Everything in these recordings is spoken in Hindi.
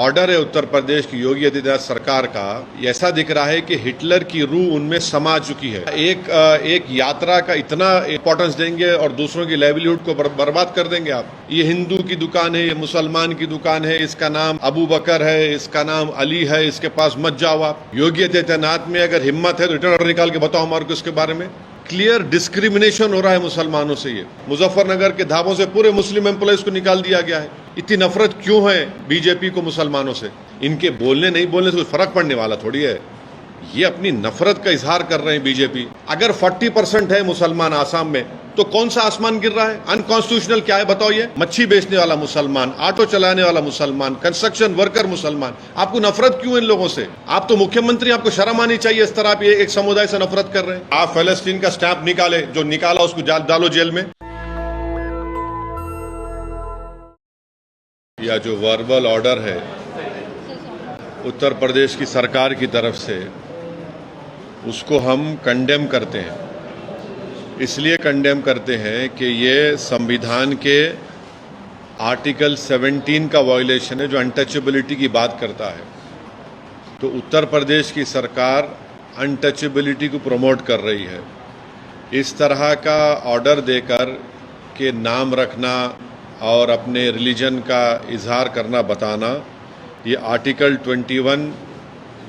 ऑर्डर है उत्तर प्रदेश की योगी आदित्यनाथ सरकार का। ऐसा दिख रहा है कि हिटलर की रूह उनमें समा चुकी है। एक यात्रा का इतना इंपॉर्टेंस देंगे और दूसरों की लाइवलीहुड को बर्बाद कर देंगे आप। ये हिंदू की दुकान है, ये मुसलमान की दुकान है, इसका नाम अबू बकर है, इसका नाम अली है, इसके पास मत जाओ आप। योगी आदित्यनाथ में अगर हिम्मत है तो रिटर्न ऑर्डर निकाल के बताओ हमारे को इसके बारे में। क्लियर डिस्क्रिमिनेशन हो रहा है मुसलमानों से। ये मुजफ्फरनगर के धाबों से पूरे मुस्लिम एम्प्लॉइज को निकाल दिया गया है। इतनी नफरत क्यों है बीजेपी को मुसलमानों से? इनके बोलने नहीं बोलने से कुछ फर्क पड़ने वाला थोड़ी है। ये अपनी नफरत का इजहार कर रहे हैं बीजेपी। अगर 40% है मुसलमान आसाम में तो कौन सा आसमान गिर रहा है? अनकॉन्स्टिट्यूशनल क्या है बताओ? ये मच्छी बेचने वाला मुसलमान, ऑटो चलाने वाला मुसलमान, कंस्ट्रक्शन वर्कर मुसलमान। आपको नफरत क्यों इन लोगों से? आप तो मुख्यमंत्री, आपको शर्म आनी चाहिए। इस तरह आप एक समुदाय से नफरत कर रहे हैं। आप फलस्तीन का स्टैंप निकाले, जो निकाला उसको डालो जेल में। या जो वर्बल ऑर्डर है उत्तर प्रदेश की सरकार की तरफ से, उसको हम कंडेम करते हैं। इसलिए कंडेम करते हैं कि ये संविधान के आर्टिकल 17 का वायलेशन है, जो अनटचेबिलिटी की बात करता है। तो उत्तर प्रदेश की सरकार अनटचेबिलिटी को प्रमोट कर रही है। इस तरह का ऑर्डर देकर के नाम रखना और अपने रिलीजन का इजहार करना, बताना, ये आर्टिकल 21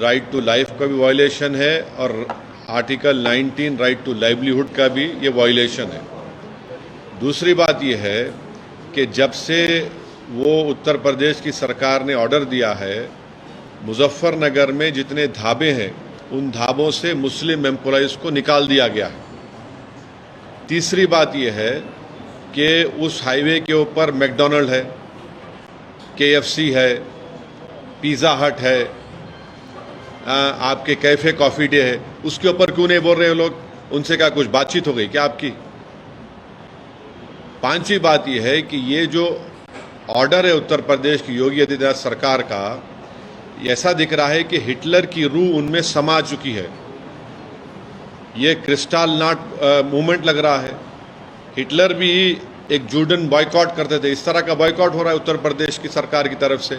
राइट टू लाइफ का भी वायलेशन है और आर्टिकल 19 राइट टू लाइवलीहुड का भी ये वायलेशन है। दूसरी बात ये है कि जब से वो उत्तर प्रदेश की सरकार ने ऑर्डर दिया है, मुजफ्फरनगर में जितने ढाबे हैं उन ढाबों से मुस्लिम एम्प्लॉइज़ को निकाल दिया गया है। तीसरी बात ये है कि उस हाईवे के ऊपर मैकडॉनल्ड है, KFC है, पिज़्ज़ा हट है, आपके कैफ़े कॉफ़ी डे है। उसके ऊपर क्यों नहीं बोल रहे हो लोग? उनसे क्या कुछ बातचीत हो गई क्या आपकी? पांचवी बात यह है कि ये जो ऑर्डर है उत्तर प्रदेश की योगी आदित्यनाथ सरकार का, ऐसा दिख रहा है कि हिटलर की रूह उनमें समा चुकी है। ये क्रिस्टल नाट मूवमेंट लग रहा है। हिटलर भी एक जूडन बॉयकॉट करते थे। इस तरह का बॉयकॉट हो रहा है उत्तर प्रदेश की सरकार की तरफ से।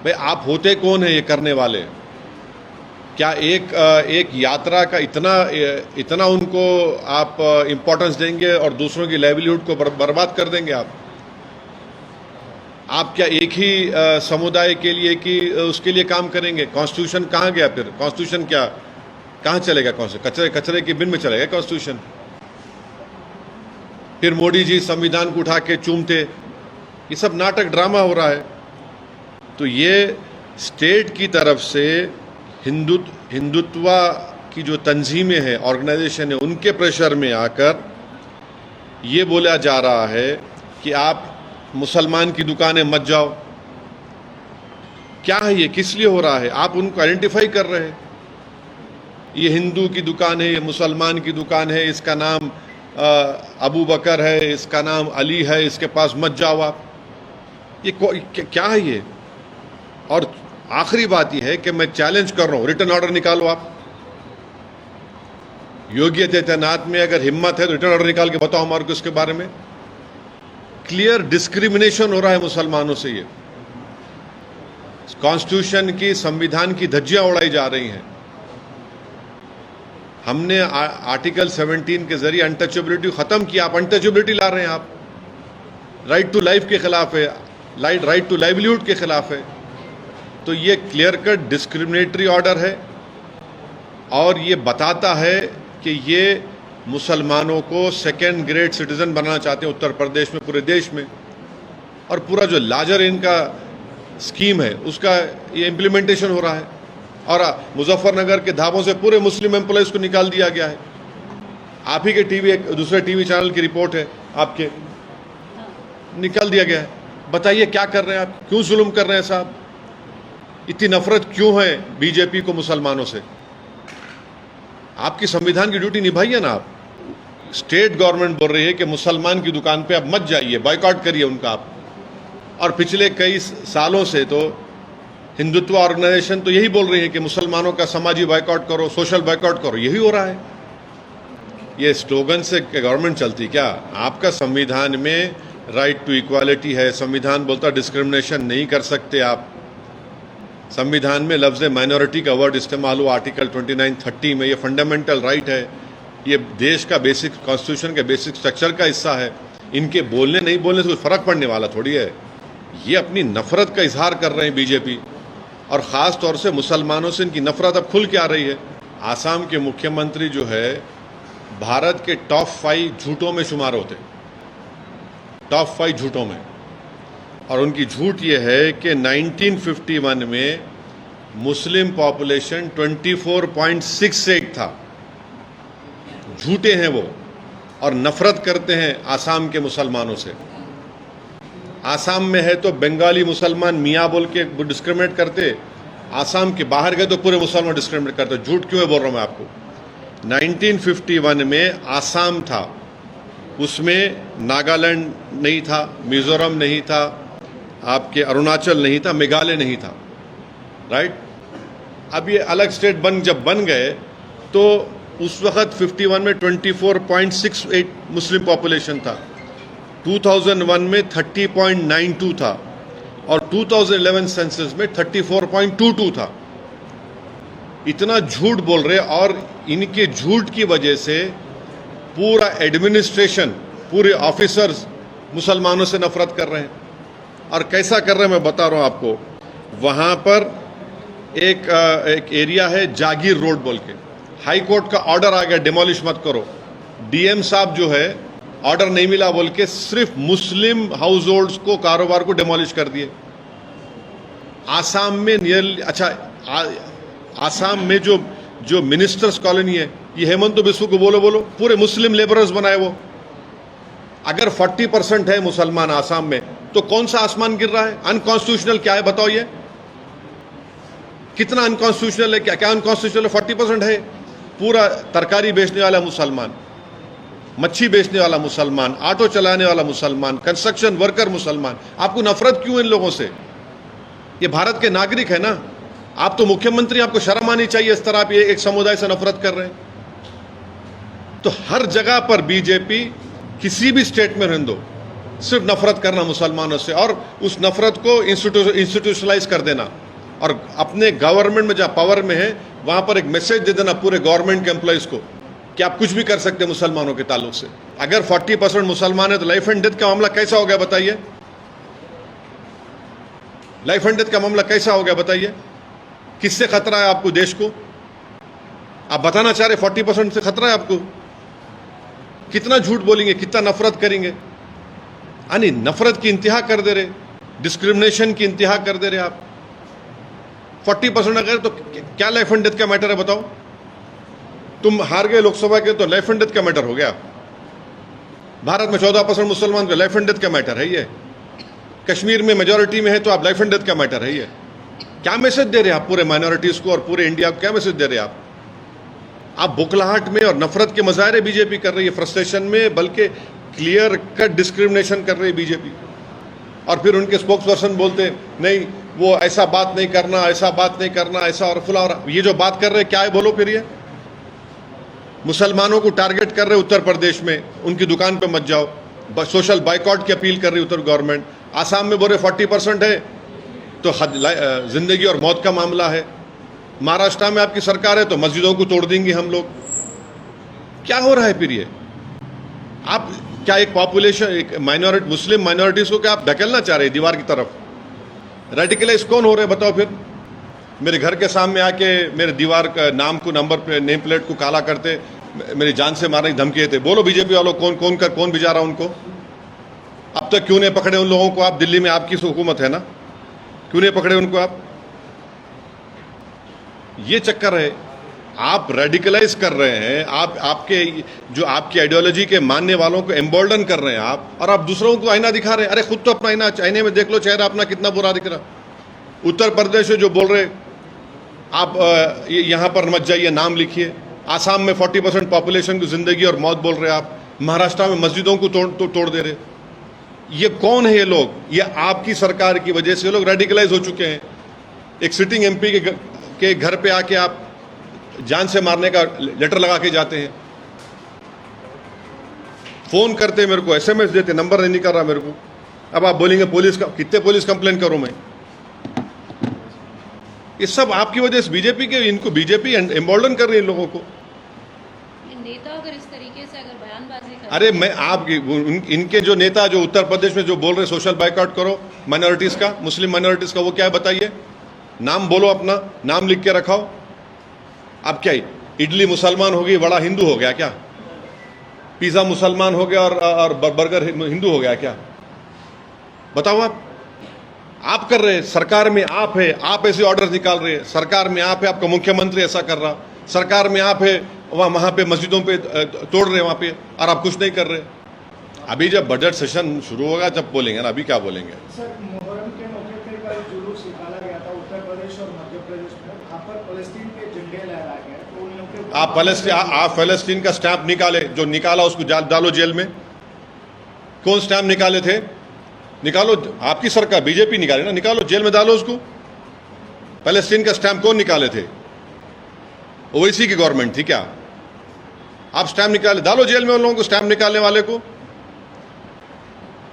भाई आप होते कौन है ये करने वाले? क्या एक यात्रा का इतना उनको आप इंपॉर्टेंस देंगे और दूसरों की लाइवलीहुड को बर्बाद कर देंगे आप? आप क्या एक ही समुदाय के लिए कि उसके लिए काम करेंगे? कॉन्स्टिट्यूशन कहाँ गया फिर? कॉन्स्टिट्यूशन क्या कहाँ चलेगा? कौन से कचरे के बिन में चलेगा कॉन्स्टिट्यूशन? फिर मोदी जी संविधान को उठा के चूमते। ये सब नाटक ड्रामा हो रहा है। तो ये स्टेट की तरफ से हिंदुत्व की जो तंजीमें हैं, ऑर्गेनाइजेशन है, उनके प्रेशर में आकर ये बोला जा रहा है कि आप मुसलमान की दुकानें मत जाओ। क्या है ये? किस लिए हो रहा है? आप उनको आइडेंटिफाई कर रहे हैं। ये हिंदू की दुकान है, ये मुसलमान की दुकान है, इसका नाम अबू बकर है, इसका नाम अली है, इसके पास मत जाओ आप। ये क्या है ये? और आखिरी बात यह है कि मैं चैलेंज कर रहा हूं, रिटर्न ऑर्डर निकालो आप। योगी आदित्यनाथ में अगर हिम्मत है तो रिटर्न ऑर्डर निकाल के बताओ हमारे को इसके बारे में। क्लियर डिस्क्रिमिनेशन हो रहा है मुसलमानों से। ये कॉन्स्टिट्यूशन की, संविधान की धज्जियां उड़ाई जा रही हैं। हमने आर्टिकल 17 के जरिए अनटचेबिलिटी खत्म किया। आप अनटचेबिलिटी ला रहे हैं। आप राइट टू लाइफ के खिलाफ है, राइट टू लाइवलीहुड के खिलाफ है। तो ये क्लियर कट डिस्क्रिमिनेटरी ऑर्डर है और ये बताता है कि ये मुसलमानों को सेकेंड ग्रेड सिटीजन बनाना चाहते हैं उत्तर प्रदेश में, पूरे देश में। और पूरा जो लार्जर इनका स्कीम है उसका ये इम्प्लीमेंटेशन हो रहा है। और मुजफ्फरनगर के धाबों से पूरे मुस्लिम एम्प्लॉइज को निकाल दिया गया है। आप ही के दूसरे टीवी चैनल की रिपोर्ट है, आपके निकाल दिया गया है। बताइए क्या कर रहे हैं आप? क्यों जुल्म कर रहे हैं साहब? इतनी नफरत क्यों है बीजेपी को मुसलमानों से? आपकी संविधान की ड्यूटी निभाइए ना आप। स्टेट गवर्नमेंट बोल रही है कि मुसलमान की दुकान पे आप मत जाइए, बायकॉट करिए उनका आप। और पिछले कई सालों से तो हिंदुत्व ऑर्गेनाइजेशन तो यही बोल रही है कि मुसलमानों का समाजी बायकॉट करो, सोशल बायकॉट करो। यही हो रहा है। ये स्लोगन से गवर्नमेंट चलती क्या? आपका संविधान में राइट टू इक्वालिटी है, संविधान बोलता डिस्क्रिमिनेशन नहीं कर सकते आप। संविधान में लफ्ज़ माइनॉरिटी का वर्ड इस्तेमाल हुआ आर्टिकल 29-30 में। ये फंडामेंटल राइट है, ये देश का बेसिक कॉन्स्टिट्यूशन के बेसिक स्ट्रक्चर का हिस्सा है। इनके बोलने नहीं बोलने से कोई फ़र्क पड़ने वाला थोड़ी है। ये अपनी नफ़रत का इजहार कर रहे हैं बीजेपी, और ख़ास तौर से मुसलमानों से इनकी नफ़रत अब खुल के आ रही है। आसाम के मुख्यमंत्री जो है भारत के टॉप 5 झूठों में शुमार होते, टॉप 5 झूठों में। और उनकी झूठ ये है कि 1951 में मुस्लिम पॉपुलेशन 24.68 था। झूठे हैं वो, और नफरत करते हैं आसाम के मुसलमानों से। आसाम में है तो बंगाली मुसलमान मियाँ बोल के डिस्क्रिमिनेट करते, आसाम के बाहर गए तो पूरे मुसलमान डिस्क्रिमिनेट करते। झूठ क्यों है बोल रहा हूँ मैं आपको। 1951 में आसाम था, उसमें नागालैंड नहीं था, मिजोरम नहीं था, आपके अरुणाचल नहीं था, मेघालय नहीं था, राइट। अब ये अलग स्टेट जब बन गए तो उस वक्त 51 में 24.68 मुस्लिम पॉपुलेशन था, 2001 में 30.92 था, और 2011 सेंसस में 34.22 था। इतना झूठ बोल रहे, और इनके झूठ की वजह से पूरा एडमिनिस्ट्रेशन, पूरे ऑफिसर्स मुसलमानों से नफरत कर रहे हैं। और कैसा कर रहे हैं मैं बता रहा हूं आपको। वहां पर एक एरिया है जागीर रोड बोल के, हाई कोर्ट का ऑर्डर आ गया डिमोलिश मत करो। डीएम साहब जो है ऑर्डर नहीं मिला बोल के सिर्फ मुस्लिम हाउस होल्ड्स को, कारोबार को डिमोलिश कर दिए। आसाम में आसाम में जो मिनिस्टर्स कॉलोनी है, ये हेमंत बिस्व को बोलो पूरे मुस्लिम लेबरर्स बनाए वो। अगर 40% है मुसलमान आसाम में, तो कौन सा आसमान गिर रहा है? अनकॉन्स्टिट्यूशनल क्या है बताओ? ये कितना अनकॉन्स्टिट्यूशनल है? क्या अनकॉन्स्टिट्यूशनल है? 40% है। पूरा तरकारी बेचने वाला मुसलमान, मच्छी बेचने वाला मुसलमान, ऑटो चलाने वाला मुसलमान, कंस्ट्रक्शन वर्कर मुसलमान। आपको नफरत क्यों इन लोगों से? ये भारत के नागरिक है ना। आप तो मुख्यमंत्री, आपको शर्म आनी चाहिए। इस तरह आप एक समुदाय से नफरत कर रहे हैं। तो हर जगह पर बीजेपी किसी भी स्टेट में रहने दो, सिर्फ नफरत करना मुसलमानों से, और उस नफरत को इंस्टीट्यूशनलाइज कर देना, और अपने गवर्नमेंट में जहां पावर में है वहां पर एक मैसेज दे देना पूरे गवर्नमेंट के एम्प्लॉइज को कि आप कुछ भी कर सकते हैं मुसलमानों के ताल्लुक से। अगर 40% मुसलमान है तो लाइफ एंड डेथ का मामला कैसा हो गया बताइए? लाइफ एंड डेथ का मामला कैसा हो गया बताइए? किससे खतरा है आपको, देश को? आप बताना चाह रहे 40% से खतरा है आपको? कितना झूठ बोलेंगे, कितना नफरत करेंगे? यानी नफरत की इंतहा कर दे रहे, डिस्क्रिमिनेशन की इंतहा कर दे रहे आप। 40% अगर तो क्या लाइफ एंड डेथ का मैटर है बताओ? तुम हार गए लोकसभा के तो लाइफ एंड डेथ का मैटर हो गया। भारत में 14% मुसलमान का लाइफ एंड डेथ का मैटर है ये। कश्मीर में मेजॉरिटी में है तो आप लाइफ एंड डेथ का मैटर है ये। क्या मैसेज दे रहे हैं आप पूरे माइनॉरिटीज को और पूरे इंडिया को? क्या मैसेज दे रहे हैं आप बुखलाहट में और नफरत के मजाहरे बीजेपी कर रही है, फ्रस्ट्रेशन में, बल्कि क्लियर कट डिस्क्रिमिनेशन कर रही है बीजेपी। और फिर उनके स्पोक्स पर्सन बोलते नहीं, वो ऐसा बात नहीं करना, ऐसा बात नहीं करना, ऐसा और फुला। और ये जो बात कर रहे हैं क्या है बोलो फिर? ये मुसलमानों को टारगेट कर रहे उत्तर प्रदेश में, उनकी दुकान पे मत जाओ। सोशल बाइकआउट की अपील कर रही उत्तर गवर्नमेंट। आसाम में बोल रहे 40% है तो जिंदगी और मौत का मामला है। महाराष्ट्र में आपकी सरकार है तो मस्जिदों को तोड़ देंगे हम लोग। क्या हो रहा है फिर ये? आप क्या एक पॉपुलेशन, एक माइनॉरिटी, मुस्लिम माइनॉरिटीज को क्या आप धकेलना चाह रहे हैं दीवार की तरफ? रेडिकलाइज कौन हो रहे हैं बताओ फिर? मेरे घर के सामने आके मेरे दीवार का नाम को, नंबर पे, नेम प्लेट को काला करते, मेरी जान से मारने की धमकी देते। बोलो बीजेपी वालों कौन भिजा रहा उनको? अब तक क्यों नहीं पकड़े उन लोगों को आप? दिल्ली में आपकी हुकूमत है ना, क्यों नहीं पकड़े उनको आप? ये चक्कर है। आप रेडिकलाइज कर रहे हैं, आपकी आइडियोलॉजी के मानने वालों को एम्बोल्डन कर रहे हैं आप, और आप दूसरों को आईना दिखा रहे हैं। अरे खुद तो अपना आईने में देख लो, चेहरा अपना कितना बुरा दिख रहा। उत्तर प्रदेश में जो बोल रहे आप यहां पर मत जाइए, नाम लिखिए। आसाम में 40% पॉपुलेशन की जिंदगी और मौत बोल रहे आप। महाराष्ट्र में मस्जिदों को तोड़ दे रहे। ये कौन है ये लोग? ये आपकी सरकार की वजह से लोग रेडिकलाइज हो चुके हैं। एक सिटिंग एमपी के घर पे आके आप जान से मारने का लेटर लगा के जाते हैं। फोन करते मेरे को, एसएमएस देते, नंबर नहीं निकल रहा मेरे को। अब आप बोलेंगे पुलिस का, कितने पुलिस कंप्लेन करूं मैं? ये सब आपकी वजह से बीजेपी के, इनको बीजेपी एम्बोल्डन कर रही है लोगों को। नेता अगर इस तरीके से अगर बयानबाजी कर, अरे मैं आपकी इनके जो नेता जो उत्तर प्रदेश में जो बोल रहे सोशल बाइकआउट करो माइनॉरिटीज का, मुस्लिम माइनॉरिटीज का, वो क्या है बताइए? नाम बोलो, अपना नाम लिख के रखाओ। अब क्या इडली मुसलमान हो गई, वड़ा हिंदू हो गया क्या? पिज्जा मुसलमान हो गया और बर्गर हिंदू हो गया क्या? बताओ आप कर रहे हैं, सरकार में आप है, आप ऐसे ऑर्डर निकाल रहे हैं, सरकार में आप है, आपका मुख्यमंत्री ऐसा कर रहा, सरकार में आप है, वहां पे मस्जिदों पे तोड़ रहे वहां पे, और आप कुछ नहीं कर रहे। अभी जब बजट सेशन शुरू होगा जब बोलेंगे ना, अभी क्या बोलेंगे? सर, मुहर्रम के मौके पर कल जुलूस निकाला गया था उत्तर प्रदेश और मध्य प्रदेश में, वहाँ पर फलस्तीन के झंडे लहराए गए, तो उन लोगों के आप फलस्तीन का स्टैंप निकाले, जो निकाला उसको डालो जेल में। कौन स्टैंप निकाले थे? निकालो, आपकी सरकार बीजेपी निकाले ना, निकालो जेल में डालो उसको। फलस्तीन का स्टैंप कौन निकाले थे? ओवैसी की गवर्नमेंट थी क्या? आप स्टैंप निकाले, डालो जेल में उन लोगों को, स्टैंप निकालने वाले को।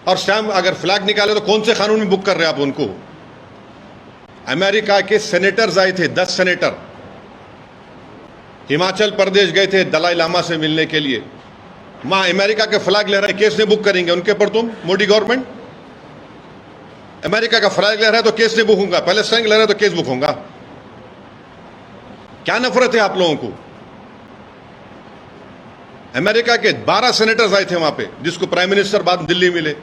और स्टैंप अगर फ्लैग निकाले तो कौन से कानून में बुक कर रहे हैं आप उनको? अमेरिका के सेनेटर्स आए थे, 10 सेनेटर हिमाचल प्रदेश गए थे दलाई लामा से मिलने के लिए। मां अमेरिका के फ्लैग लहराए, केस नहीं बुक करेंगे उनके पर तुम? मोदी गवर्नमेंट अमेरिका का फ्लैग लहराए तो केस नहीं बुक होगा, पैलेस्टाइन लहराए तो केस बुक होगा। क्या नफरत है आप लोगों को? अमेरिका के 12 सेनेटर्स आए थे वहां पे, जिसको प्राइम मिनिस्टर बाद दिल्ली मिले,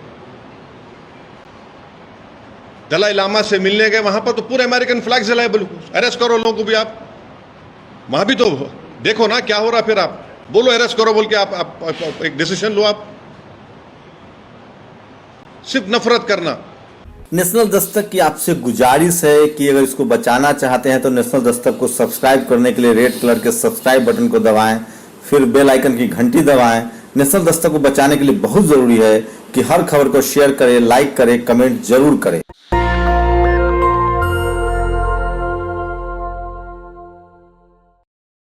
दलाई लामा से मिलने गए। वहां पर तो पूरे अमेरिकन फ्लैग जलाए, बिल्कुल अरेस्ट करो लोगों को भी। आप वहां भी तो देखो ना क्या हो रहा, फिर आप बोलो अरेस्ट करो बोल के, आप एक डिसीजन लो। आप सिर्फ नफरत करना। नेशनल दस्तक की आपसे गुजारिश है कि अगर इसको बचाना चाहते हैं तो नेशनल दस्तक को सब्सक्राइब करने के लिए रेड कलर के सब्सक्राइब बटन को दबाएं, फिर बेल आइकन की घंटी दबाएं। नेशनल दस्तक को बचाने के लिए बहुत जरूरी है कि हर खबर को शेयर करें, लाइक करें, कमेंट जरूर करें।